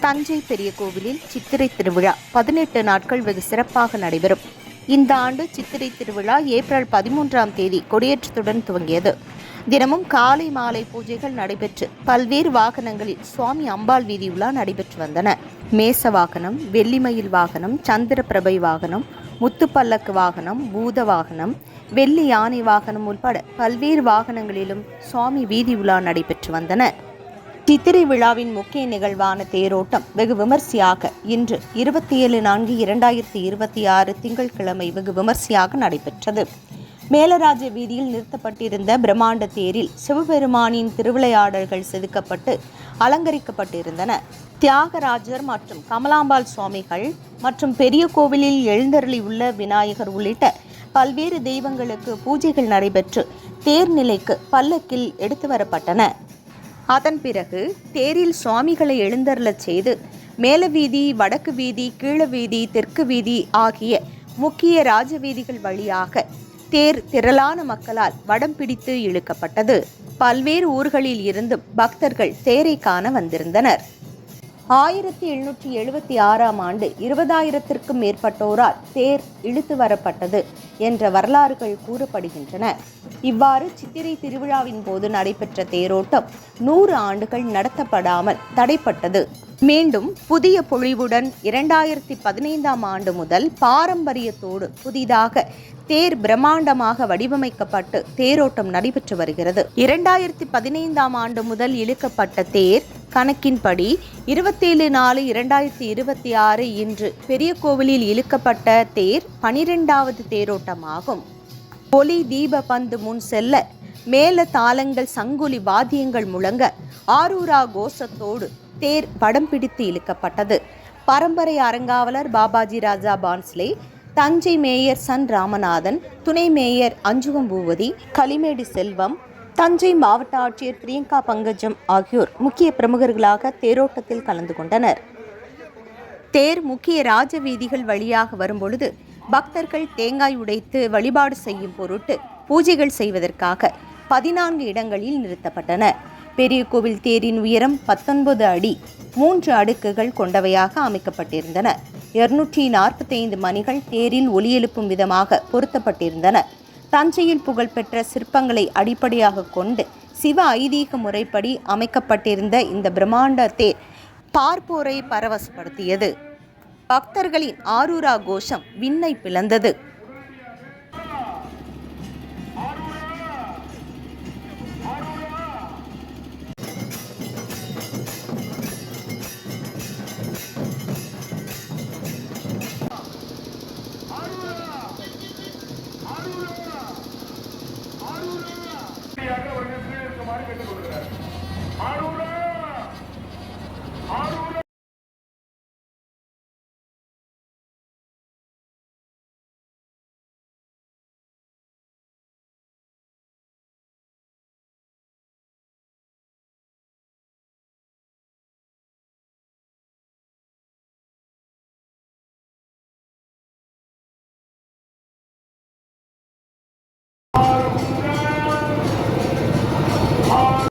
தஞ்சை பெரிய கோவிலில் சித்திரை திருவிழா 18 நாட்கள் வெகு சிறப்பாக நடைபெறும். இந்த ஆண்டு சித்திரை திருவிழா ஏப்ரல் 13ஆம் தேதி கொடியேற்றத்துடன் துவங்கியது. தினமும் காலை மாலை பூஜைகள் நடைபெற்று பல்வேறு வாகனங்களில் சுவாமி அம்பாள் வீதி உலா நடைபெற்று வந்தன. மேச வாகனம், வெள்ளிமயில் வாகனம், சந்திரபிரபை வாகனம், முத்துப்பல்லக்கு வாகனம், பூத வாகனம், வெள்ளி யானை வாகனம் உள்பட பல்வேறு வாகனங்களிலும் சுவாமி வீதி உலா நடைபெற்று வந்தன. சித்திரை விழாவின் முக்கிய நிகழ்வான தேரோட்டம் வெகு விமர்சையாக இன்று 27/4/2026 திங்கட்கிழமை வெகு விமர்சையாக நடைபெற்றது. மேலராஜ வீதியில் நிறுத்தப்பட்டிருந்த பிரம்மாண்ட தேரில் சிவபெருமானின் திருவிளையாடல்கள் செதுக்கப்பட்டு அலங்கரிக்கப்பட்டிருந்தன. தியாகராஜர் மற்றும் கமலாம்பாள் சுவாமிகள் மற்றும் பெரிய கோவிலில் எழுந்தருளியுள்ள விநாயகர் உள்ளிட்ட பல்வேறு தெய்வங்களுக்கு பூஜைகள் நடைபெற்று தேர்நிலைக்கு பல்லக்கில் எடுத்து வரப்பட்டன. அதன் பிறகு தேரில் சுவாமிகளை எழுந்தருளச் செய்து மேலவீதி, வடக்கு வீதி, கீழ வீதி, தெற்கு வீதி ஆகிய முக்கிய ராஜவீதிகள் வழியாக தேர் திரளான மக்களால் வடம் பிடித்து இழுக்கப்பட்டது. பல்வேறு ஊர்களில் இருந்தும் பக்தர்கள் தேரை காண வந்திருந்தனர். 1776ஆம் ஆண்டு 20,000க்கும் மேற்பட்டோரால் தேர் இழுத்து வரப்பட்டது என்ற வரலாறுகள் கூறப்படுகின்றன. இவ்வாறு சித்திரை திருவிழாவின் போது நடைபெற்ற தேரோட்டம் 100 ஆண்டுகள் நடத்தப்படாமல் தடைப்பட்டது. மீண்டும் புதிய பொழிவுடன் 2015ஆம் ஆண்டு முதல் பாரம்பரியத்தோடு புதிதாக தேர் பிரம்மாண்டமாக வடிவமைக்கப்பட்டு தேரோட்டம் நடைபெற்று வருகிறது. 2015ஆம் ஆண்டு முதல் இழுக்கப்பட்ட தேர் கணக்கின்படி 27/4/2026 இன்று பெரிய கோவிலில் இழுக்கப்பட்ட தேர் 12வது தேரோட்டமாகும். ஒளி தீப பந்து முன் செல்ல, மேல தாளங்கள், சங்குலி வாத்தியங்கள் முழங்க, ஆரூரா கோஷத்தோடு தேர் படம் பிடித்து இழுக்கப்பட்டது. பரம்பரை அறங்காவலர் பாபாஜி ராஜா பான்ஸ்லே, தஞ்சை மேயர் சன் ராமநாதன், துணை மேயர் அஞ்சுகம் பூவதி, களிமேடு செல்வம், தஞ்சை மாவட்ட ஆட்சியர் பிரியங்கா பங்கஜம் ஆகியோர் முக்கிய பிரமுகர்களாக தேரோட்டத்தில் கலந்து கொண்டனர். தேர் முக்கிய ராஜ வீதிகள் வழியாக வரும்பொழுது பக்தர்கள் தேங்காய் உடைத்து வழிபாடு செய்யும் பொருட்டு பூஜைகள் செய்வதற்காக 14 இடங்களில் நிறுத்தப்பட்டன. பெரிய கோவில் தேரின் உயரம் 19 அடி 3 அடுக்குகள் கொண்டவையாக அமைக்கப்பட்டிருந்தன. 245 மணிகள் தேரில் ஒலி எழுப்பும் விதமாக பொருத்தப்பட்டிருந்தன. தஞ்சையில் புகழ்பெற்ற சிற்பங்களை அடிப்படையாக கொண்டு சிவ ஐதீக முறைப்படி அமைக்கப்பட்டிருந்த இந்த பிரம்மாண்ட தேர் பார்ப்போரை பரவசப்படுத்தியது. பக்தர்களின் ஆரூரா கோஷம் விண்ணை பிளந்தது. கேட்டுக்கொள்கிறார்.